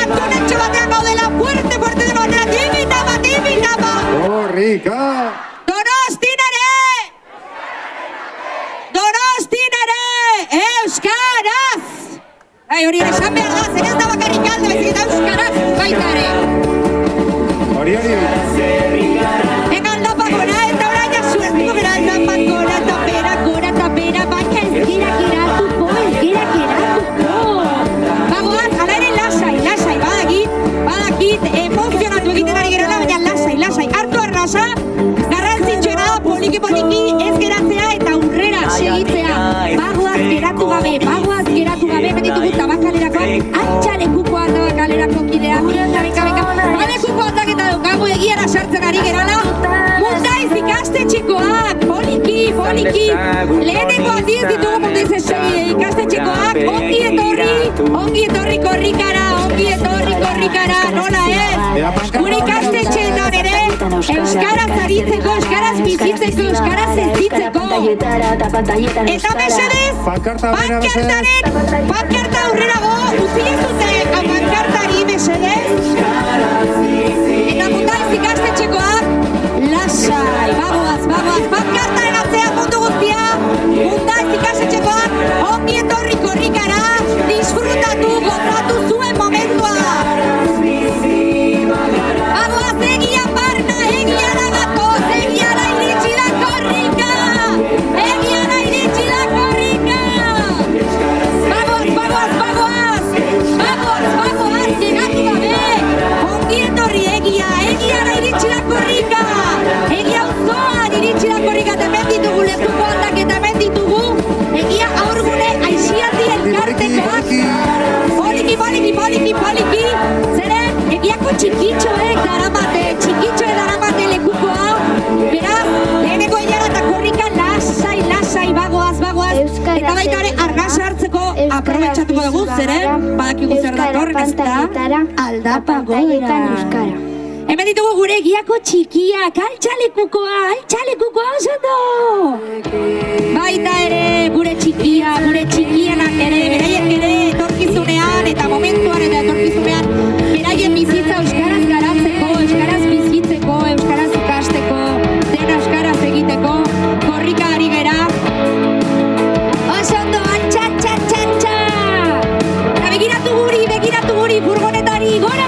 Antonetxo batean gaudela, fuerte de manera, tibi-tapa. Korrika! Donostin ere, euskaraz! Hori esan behar da, zer ez da bakarrik alde, bezik eta euskaraz baita ere. Hori. Aldapakona eta orain azuertuko bera aldapakona, tapera, baina ez gira geratuko. Bagoaz, ala ere lasai, badakit, emozionatu egiten ari gerala, baina lasai, hartu arrasa, garrantzitsuena da poliki ez geratzea eta aurrera segitzea. Bagoaz geratu gabe, benditugu tabakalerako, altxalekukoa tabakalerako kidea, beka, balekuko ataketa dukagu egiara sartzen ari gerala, Mundaiz ikastetxekoak, poliki, lehenengo aldiz ditugu Mundaiz ikastetxekoak, ongi etorri korrikara, nola ez? Gure ikastetxeetan ere, euskaraz aritzeko, euskaraz bizitzeko, euskaraz ezitzeko. Eta mesedez, pankarta aurrerago, utilizute pankartari mesedez. Eta Mundaiz ikastetxekoak, lasai, bagoaz, pankartaren atzea mundu guztia, Mundaiz ikastetxekoak, ongi etorri korrikara, disfrutatu, gozatu zuen momentua. Bagoaz, egia barna, egiara gatoz, egiara iritsi da korrika. Bagoaz, llegatu gabe, ongi etorri egiara iritsi da korrika. Egia auzoan iritsi da korrika, eta hemen ditugu lekuko aldaketa, hemen ditugu egia aurgune aixialdi elkartekoak. Poliki, zeren egiako txikitxoek daramate lekukoa. Beraz, leheneko egiara eta korrika lasai, bagoaz. Eta baita ere argasa hartzeko aprobetxatuko dugu, zeren badakigu zer datorren ez da aldapagora. Hemen ditugu gure egiako txikiak, altxalekukoa osondo! Baita ere gure txikianak ere, beraiek ere etorkizunean eta momentuan eta etorkizunean beraien bizitza euskaraz garatzeko, euskaraz bizitzeko, euskaraz ikasteko, dena euskaraz egiteko, korrika ari gera. Osondo, altxa! Begiratu guri, furgonetari, gora!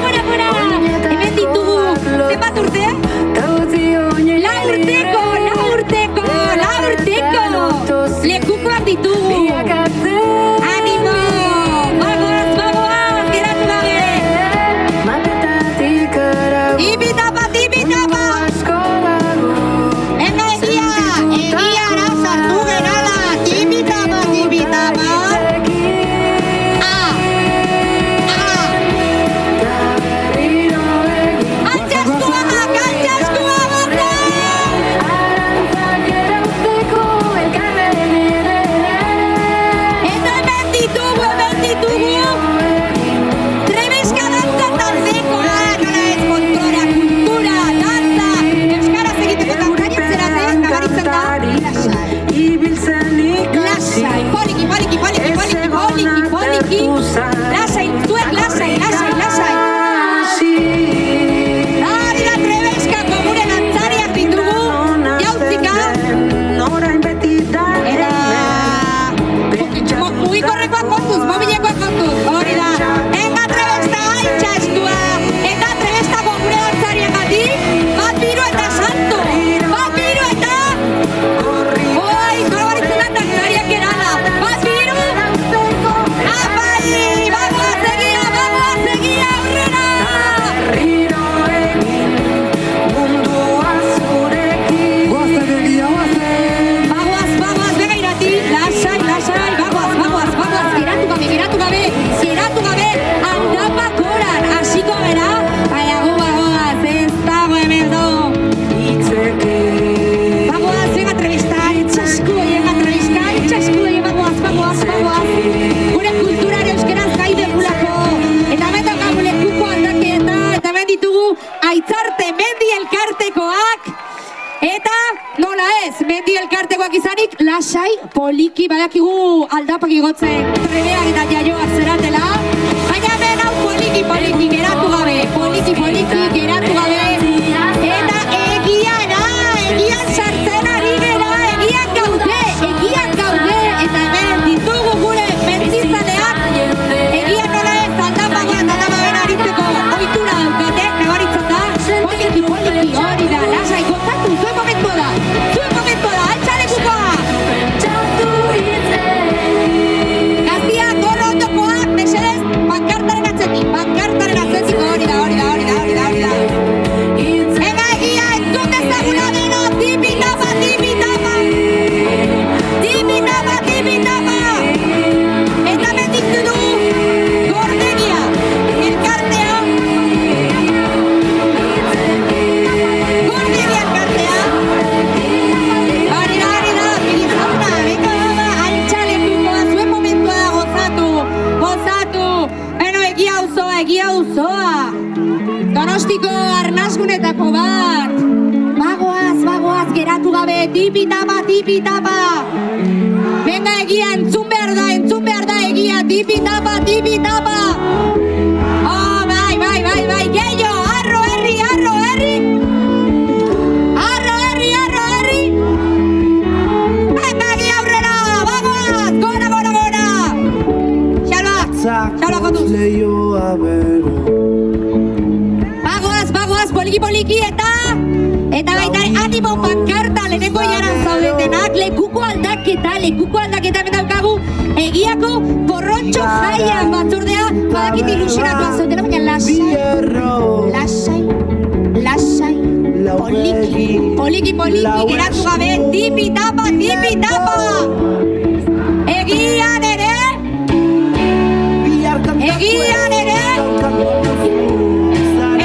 Hemen ditugu, zenbat urte? La urteko! Lekukoak ditugu! Animo! Bagoaz, geratu gabe! Tibi-tapa! Egiara sartu gerala! Tibi-tapa! Lasai! Dira trebeskako gure lantzariak ditugu, jauzika. Eta mugikorrekoak kontuz, mobilekoak kontuz, hori da. Enga trebesta altxa eskua, eta trebestako gure lantzariak gati, bat biru eta santo, oi, korobaritzen da lantzariak erala, bat biru, apai, bagoaz egia aurrera! Bagoaz, bega irati, lasai, bagoaz, geratu gabe, aldapakoran, hasiko bera, baina bagoaz, ez dago hemen do. Bagoaz, bega trebesta, itxasku, bagoaz. Gure kulturare euskeraz gaide gulako, eta hemen daukagu lekuko aldaketa, eta hemen ditugu Aitzarte Mendi elkartekoak, eta Nola ez, mendi elkartekoak izanik, lasai, poliki, badakigu aldapak igotzen, trebeak eta jaioak zeratela. Baina hemen hau poliki, geratu gabe, poliki, geratu gabe. Eta egian sartzen ari gera, egian gaude, eta hemen ditugu gure mentzizaleak, egian nola ez, aldapagoan aritzeko, ohitura daukate, nabaritzen da, poliki, hori da, lasai, gozatu, zuen momentua da, altxalekukoa! Gaztia, gorro ondokoak, mesedez, pankartaren atzetik, hori da. Venga, egia, entzun dezagula deno, tipi-tapa! Eta mendiktu du, gordegia, elkartea. Hori da, bigizauna, venga, altxalekukoa, zuen momentua da, gozatu. Beno, egia auzoa. Donostiko arnasgunetako bat. Bagoaz, geratu gabe, tipi-tapa. Venga, egia, entzun behar da, egia, tipi-tapa. Oh, bai, gehiago, arro herri. Venga, egia aurrera, bagoaz, gora. Xalba, kontuz. Bagoaz, poliki, eta baita animo pankarta lehenengo jaran zaudetenak, lekuko aldaketa hemen daukagu, egiako borrontxo jaian batzordea, badakit ilusionatua zaudela, baina lasai, poliki, geratu gabe, tipi-tapa, egian ere,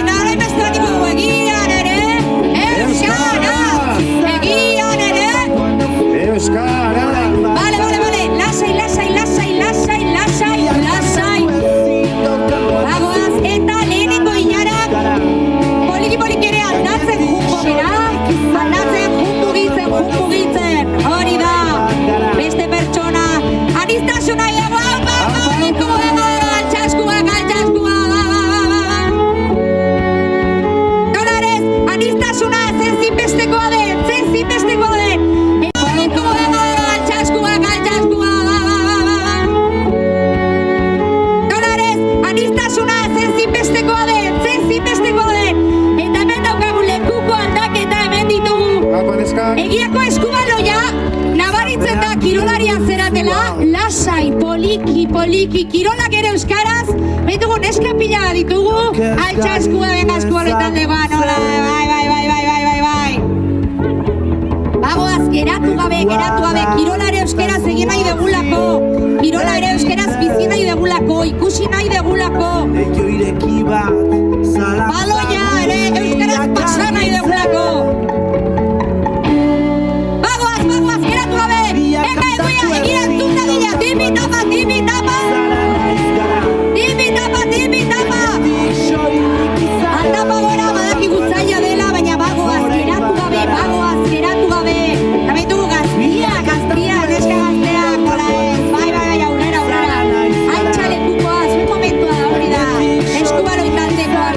eta orain beste bat dugu, egian ere, Euskara! Vale, lasai. Bagoaz, eta lehenengo inarak, poliki ere aldatzen jungo gera, gitzen, hori da, beste pertsona, anistasuna ego, altxaskuak, dolarez, anistasuna zenzinbestekoa den, zenzinbestekoa den, eta hemen daukagu lekuko aldaketa hemen ditugu. Egiako eskubaloia, nabaritzen da kirolaria zeratela, lasai, poliki, kirolak ere euskaraz, behitugu neska pila ditugu, altxaskua, venga eskubaloetan deba, nola, bai. Bagoaz, geratu gabe, kirola ere euskaraz egin nahi degulako, kirola ere euskaraz bizi nahi degulako, ikusi nahi degulako, baloia ere euskaraz pasa nahi degulako. Bagoaz, geratu gabe, venga egia entzun dadila, tipi-tapa, aldapa gora badakigu zaila dela, baina bagoaz, geratu gabe, eta behitugu gaztia, neska gaztea, nola ez, bai, aurrera, altxalekukoa, zuen momentua da, hori da, eskubaloitantekoa,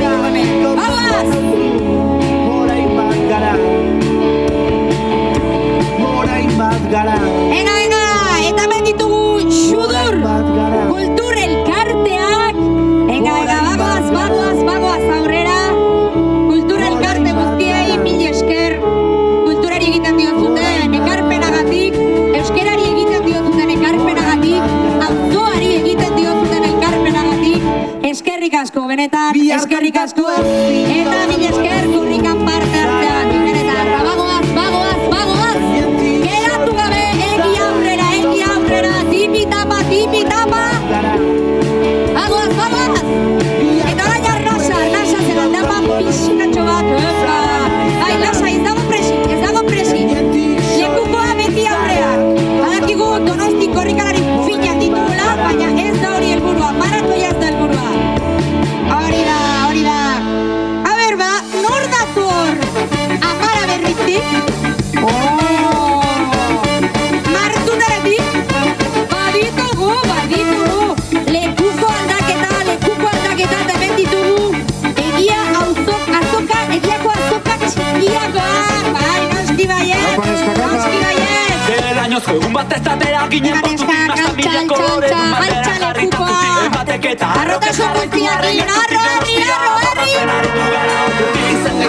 Egiazko egun bat ez datera ginen portutik Nastan mila kolore dun bandera jarrita putik Ematek eta Arrotasun guztiak egin, arro, herri, arro, herri!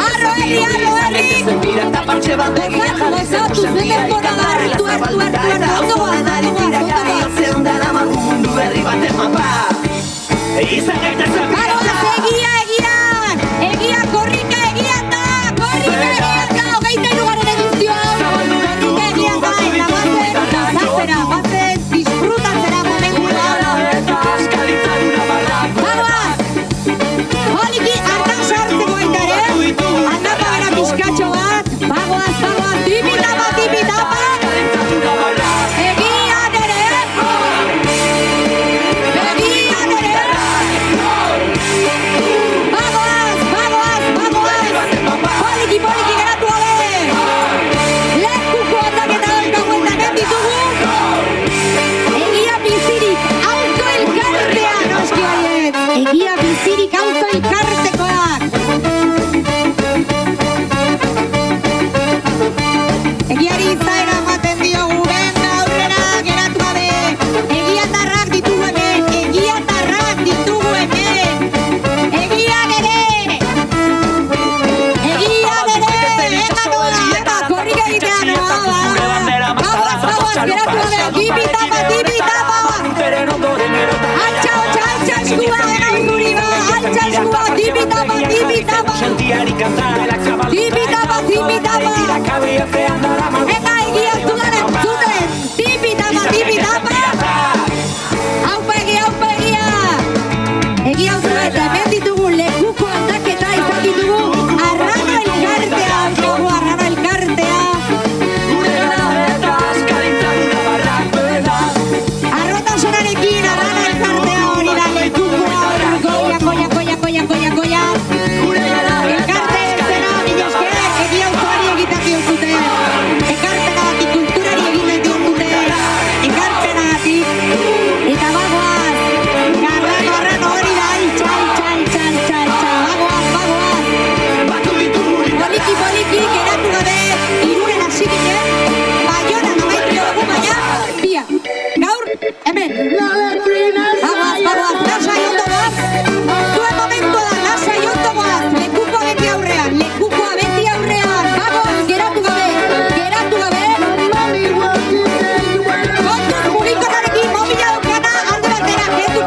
Arro, herri, arro, herri! Gozatu, zuen denbora da, hartu, ondo Bagoaz, egia, korrika, egian da, hogeita hirugarren edizio hau, korrika egian da, eta bazen, disfrutatzera momentua. Bagoaz, holiki, ardan sartzeko baita ere, aldapa gara pizkatxo bat, bagoaz, tipitapa, egian ere, poliki geratu gabe lekuko aldaketa daukagu eta hemen ditugu egia bizirik auto elkartea noski baiet egia bizirik auto elkartekoak egiari izaera ematen diogu benga aurrera geratu gabe egiatarrak ditugu hemen egiatarrak ditugu hemen egian ere korrika egitea noa Bagoaz, geratu gabe, tipitapa altxa eskua, erantzuri ba altxa eskua, tipitapa eta egia zudaren zuten tipitapa haupa egia egia zuen eta hemen ditugu lekuko aldaketa izan ditugu arrano elkartea arrotasunarekin arrano elkartea hori da lekukoa goia elkarte zera minezke egia usuari egiten diozute ekarpenagatik kulturari egiten diozute ekarpenagatik eta bagoaz arrano hori da bagoaz poliki geratu gabe irunen hasi ginen Baionan amaitu dugu baina bia gaur hemen bagoaz lasai ondo goaz zuen momentua da lasai ondo goaz lekukoa beti aurrean bagoaz geratu gabe kontuz mugikorrarekin mobila daukana alde batera kendu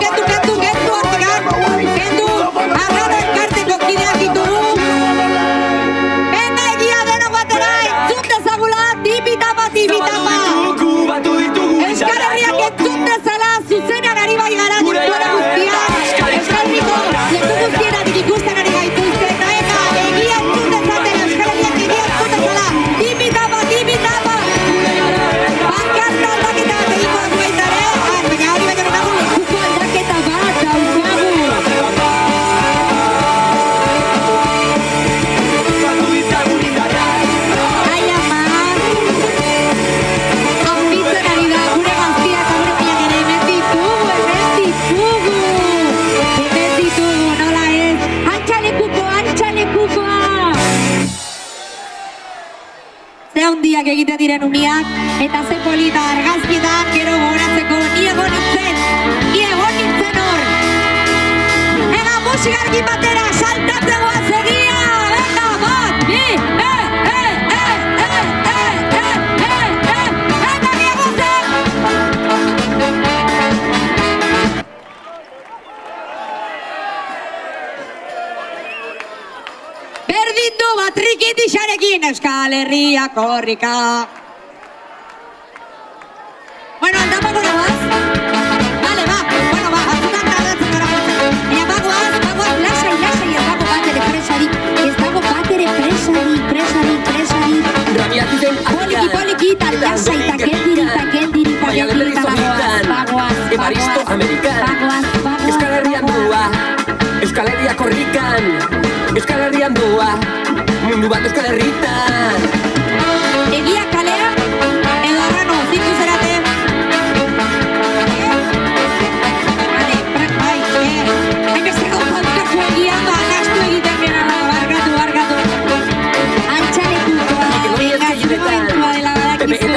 hortikan kendu arrano elkarteko kideak ditugu venga egia denok batera entzun dezagula tipitapa Euskal Herriak entzun dezala zuzenean ari bai gara dintuara guztiak Euskal Herriko leku guztienatik ikusten ari gaituzte eta egia entzun dezatela Euskal Herriak egia entzun dezala tipitapa pankarta aldaketa bat egiko dugu baita ere baina hori baina nago lekuko aldaketa bat daukagu ai ama handitzen ari da gure gaztia eta gure pilak ere hemen ditugu nola ez antxa lekukoa ze handiak egiten diren uniak eta ze polita argazkietan gero gogoratzeko ni egon nintzen hor ega musikarkin batera saltatzen goaz egia venga bat bi berdin du batrikitixarekin Euskal Herria korrika bueno, aldapa gura baz vale, batzutan tardatzen gara bagoaz, lasai ez dago batere presari poliki eta lasai eta kendiri bagoaz Euskal Herrian dua Euskal Herria korrikan Euskal Herrian dua mundu bat Euskal Herritan egia kalea edo arrano zintu zerate hainbeste gauza dukatu egia nastu egiten gara barkatu antxalekukoa momentua dela badakizu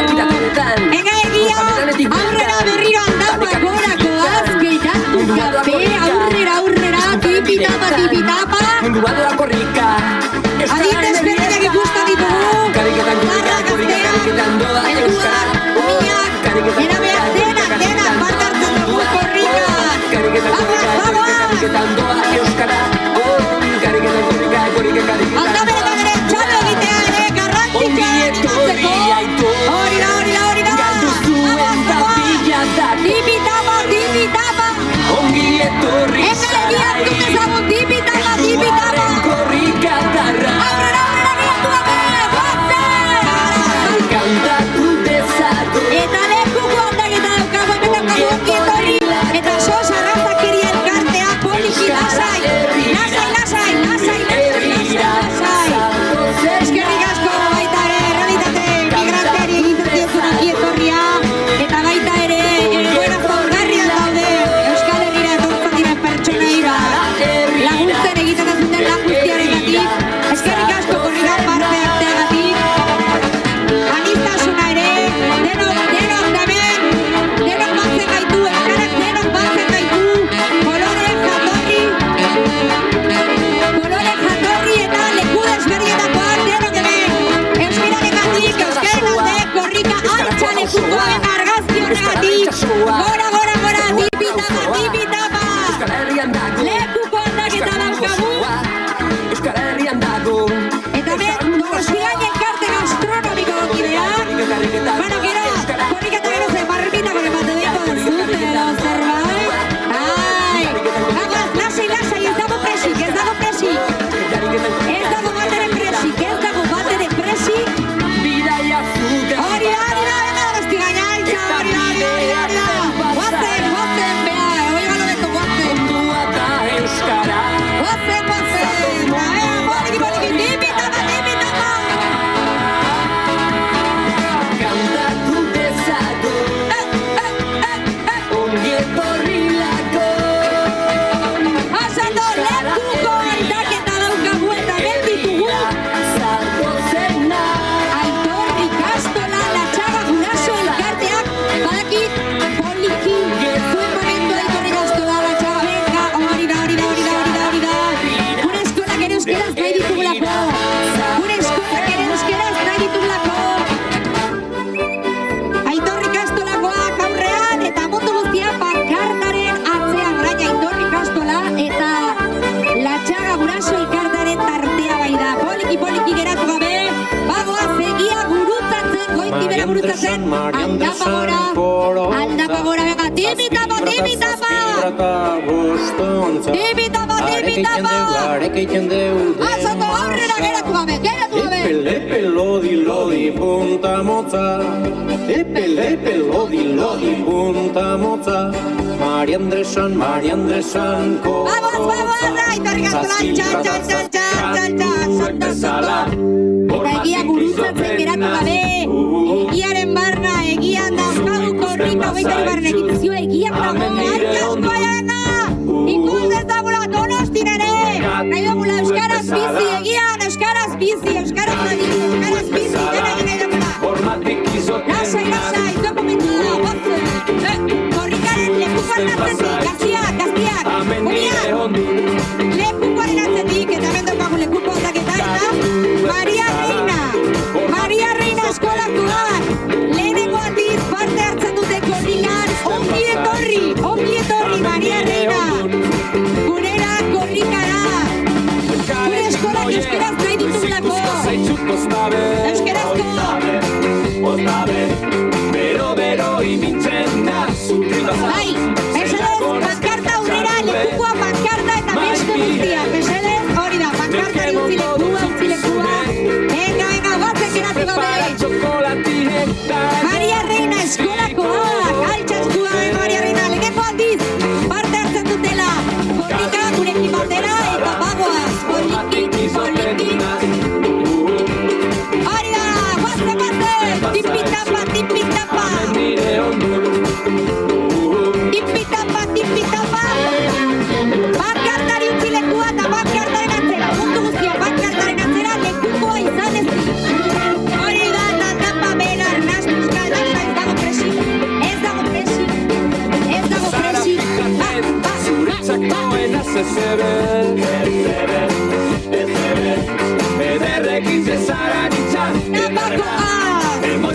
zaharra, gaztea, helduak, umiak, erabeak, denak, parte hartzen dugu korrikan. Aldamenetan ere txalo egitea ere garrantzitsua animatzeko. Hori da. Dipitapa. Engalegiak dut ezagun dipitapa. Aurrera giratu gabe, guazen! Eta lekuko aldaketa daukagu, hemen daukagu ongi etorri. Eta sos arrazakeria elkartea poliki lasai. Eskerrik asko baita ere realitate migranteari egiten diezun ongi etorria. Eta baita ere egoera zaurgarrian daude Euskal Herrira etortzen diren pertsonei laguntzen egiten duten lan guztiarengatik. Eskerrik asko korrikan parte hartzeagatik. Aniztasuna ere, denok hemen, denok batzen gaitu, euskarak denok batzen gaitu. Kolore jatorri eta leku desberdinetakoak denok hemen. Euskararengatik, euskaren alde, korrika altza lekukoen argazki horregatik. Gora, dipitapa. Lekuko aldaketa daukagu. Eta ben, Donostian elkarte gastronomiko kideak. Bueno, gero, korriketa gero ze barbita con ematen ditu dezut, edo zerbait. Ai, aguaz, lasai, ez dago presik. Ez dago batere presik. Hori da, venga, Donosti gainaitza, hori da. Guazen, bea, oiga lo beto, guazen. Poliki, dipitapa. Asando lekuko aldaketa daukagu eta hemen ditugu. Aitor Ikastola Latxaga Guraso elkarteak badakit poliki zuen momentu Aitor Ikastola Latxaga venga, hori da. Gure eskolak ere euskeraz nahi ditugulako. Aitor Ikastolakoak aurrean eta moto guztia pankartaren atzean orain Aitor Ikastola eta Latxaga Guraso elkartearen tartea bai da. Poliki geratu gabe, bagoaz egia gurutzatzen, goitibera gurutzatzen, aldapa gora, venga, dipitapa. Azoko aurrera geratu gabe. Epe, lodi, punta motza. Epe, lodi, punta motza. Mari Andresan, Vamos, Aitor Ikastola, txan. Eta egia gurutzatzen geratu gabe, egiaren barna, egian daukagu korrika baitari barren egitazio, egiak dago, arkaskoa jana, ikus dezagula Donostin ere, nahi dugula euskaraz bizi, egian euskaraz bizi, dena egin nahi dugula. Lasai, dokumentu da, batzen, korrikaren lekukoan atzetik, gaztiak, umiak, lekukoaren atzetik, eta hemen daukagu lekuko aldaketa, eta Maria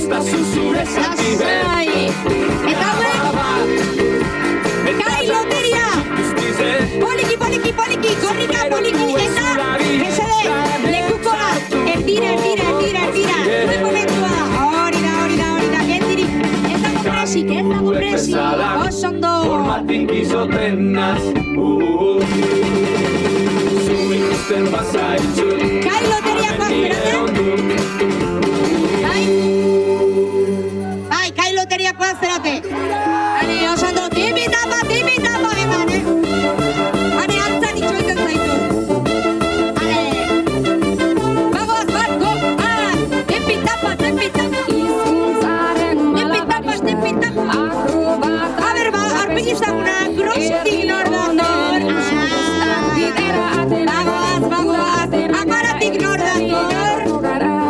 Gustazu zure sentimen Lasai. Eta hauek, kai loteria. Poliki, poliki, poliki, korrika, poliki, eta mesede, lekukoa, erdira. Zuen momentua, hori da, gendirik. Ez dago presik, oso ondo. Formatik izoten naz Zu ikusten bazaitzu Kai loteriakoak zerate? Bai, kai loteriakoak zerate. Hane, oso ondo, timitapa, eman, Hane, hartzan itxoiten zaitu. Hane, bagoaz bat, go, timitapa. A ber, arpegizaguna, grostik nor dator. Bagoaz, amaratik nor dator.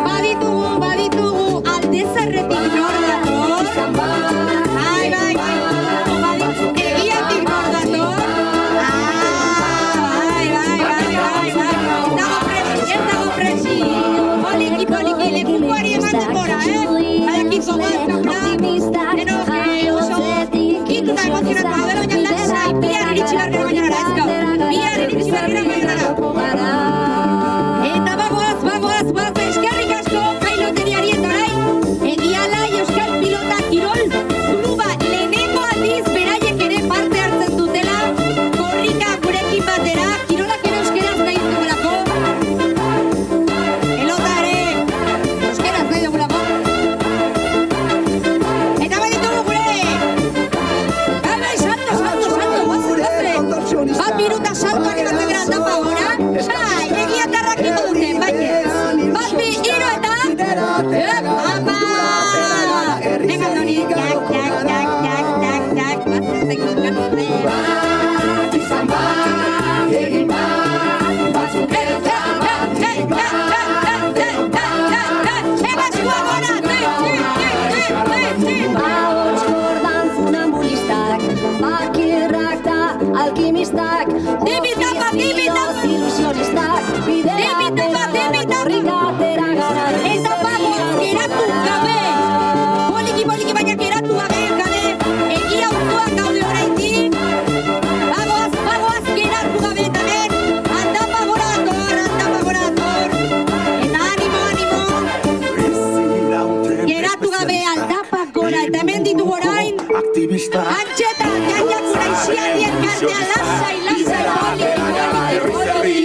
Baditugu, aldezarretik nor dator. Bai, egiatik nor dator. Bai. Dago presi. Poliki, lekukoari eman denbora, Badakit gogoazkauna. Deno, oso kituna emozionatu. A ber, oinan lasai, bihar iritsi bargera bainara, ez gau. Bihar iritsi bargera bainara. Eta bagoaz, eskerrik asko, kai loteriari eta orain, Egiala Euskal Pilota Kirol Kluba lehenengo aldiz beraiek ere parte hartzen dutela, korrika gurekin batera, kirolak ere euskeraz nahi dugulako. Pelota ere euskeraz nahi dugulako. Eta baditugu gure, bai, salto, guazre. Bat minuta saltoak ematen gara tapa gora. Bai, egiatarrak iko duten, baina. Bat bi, hiru eta... Ama! Venga, Doni. Tak. Batzertek dukatute. Ega zua gora! Ahots kordan funambulistak, bakirrak da alkimistak, Timitapa. ilusionistak, bidea korrikatera gara. Eta bagoaz geratu gabe. Poliki, baina geratu gabe. Egia urtuak gaude oraindik. Bagoaz geratu gabe eta ben. Andapa gora dator. Eta animo. Geratu gabe aldapa gora. Eta hemen ditugu orain. Antxeta, jaiak uraixialdien kartea. Lasai, poliki.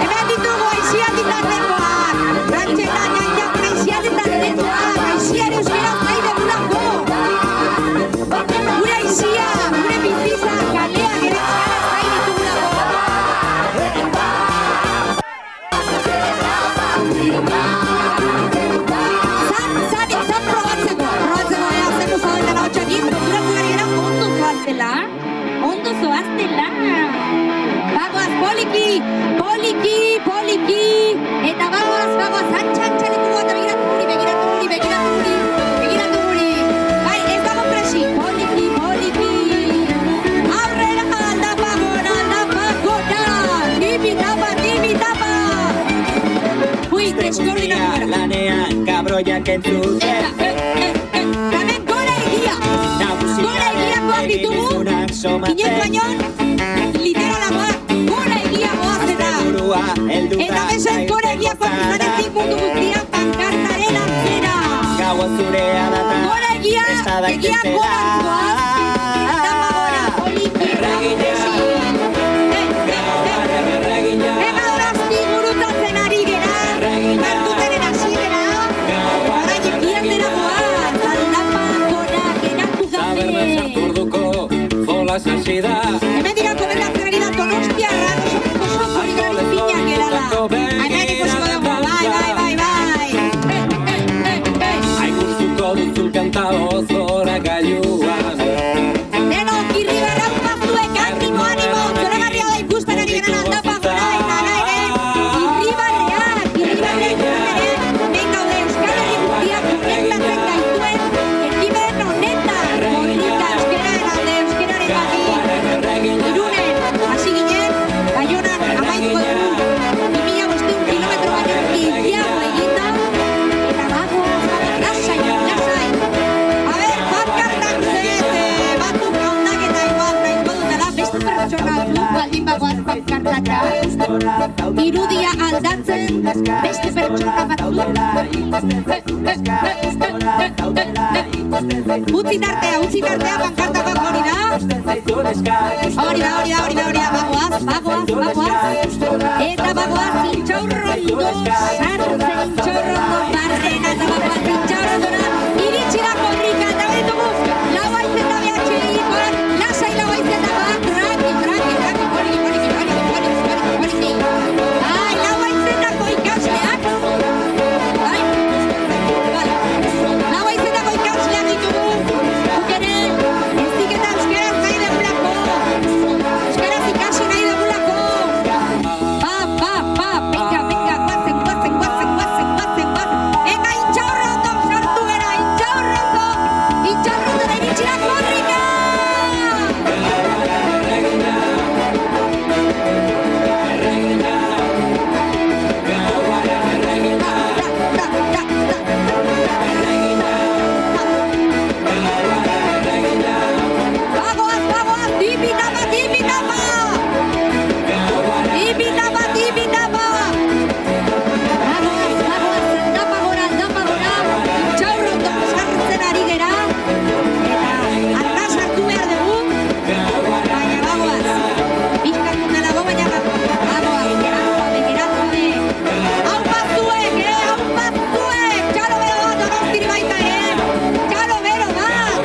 Hemen ditugu aixialditatekoak. Antxeta, jaiak uraixialditatekoak. Aixiari euskeraz nahi degulako. Gure aizia, gure biziza, kaleak ere euskaraz nahi ditugulako. Zan probatzeko, zeko zaudetela hotxakin, procuratu gari gara ondo zoaztela. Bagoaz, poliki, eta bagoaz, antxalekugu eta begiratu guri. Bai, ez dago presi, poliki. Aurrera, aldapa gora, timitapa. Ui, deskoordinatu gara. Lanean kabroiak entzute Hemen gora egiakoak ditugu, inoen bainoan, literalagoak, gora egiagoaz eta bezen gora egiakoak izanetik mundu guztian pankartaren atzera. Gaua zurea data Gora egiakoak aldapa gora, poliki, Ega horazti gurutatzen ari gera, bertutenen hasi gera, orain egialdera goaz, aldapa gora geratu gabe. Hemen dira komentatzen ari da Donostiarra, oso poligrari finak gerala. Hemen ikusiko dugu, bai. Ai gustuko duzul kanta ozora gailuan Denok irribarra pazuek, animo, zoragarria da ikusten ari garen aldapa gora, eta ere, irribarreak ere, hemen gaude Euskal Herri guztiak konektatzen gaituen, ekimen honetan, korrika euskeraren alde, euskeraren gati, Irunen, hasi ginen, Baionan amaituko dugu, 2500 kilometro baino gehiago eginda, eta bagoaz, lasai, irudia aldatzen beste pertsona batzuk. Utzi tartea, pankartakoak hori da. Hori da, bagoaz. Eta bagoaz, intxaurrondo, sartzen intxaurrondo, barrena eta bagoaz, intxaurrondona, iritsi da korrika, eta ditugu, lau aizen da behatxeikoak, lasai lau aizen da bat, raki, koriki. Ai, lau aizen dako ikasleak, bai, lau aizen dako ikasleak ditugu, guk ere, ez diketa euskaraz nahi degulako, euskaraz ikasi nahi degulako, guazen, eta intxaurrondo sartu gara, intxaurrondo da iritsi da korrika! Bagoaz, tipitapa! Aldapa gora, intxaurrondo sartzen ari gera, eta arras hartu behar dugu, baina bagoaz, bizkatun delago, baina bagoaz, geratu gabe. Hau batzuek, txalo bero bat Donostiri baita, txalo bero bat.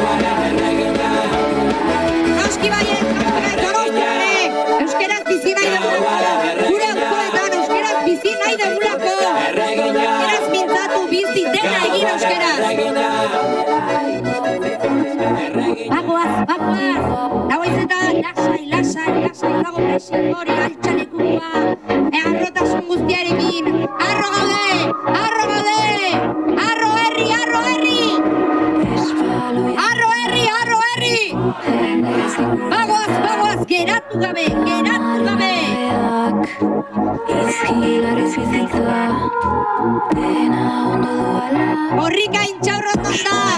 Noski baiet, Donostire, euskeraz bizi nahi dugulako, gure auzoetan euskeraz bizi nahi dugulako, euskeraz mintzatu bizi dena egin euskeraz. Bagoaz, dago izetan, lasai, dago presen hori, altxalekua, arrotasun guztiarekin, arro gaude, arro herri, bagoaz, geratu gabe.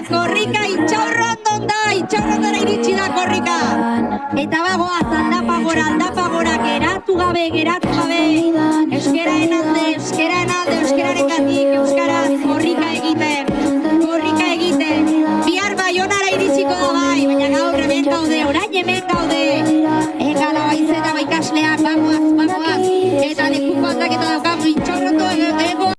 Korrika intxaurrondon da, intxaurrondora iritsi da korrika. Eta bagoaz, aldapa gora, geratu gabe. Euskararen alde, euskararen gatik,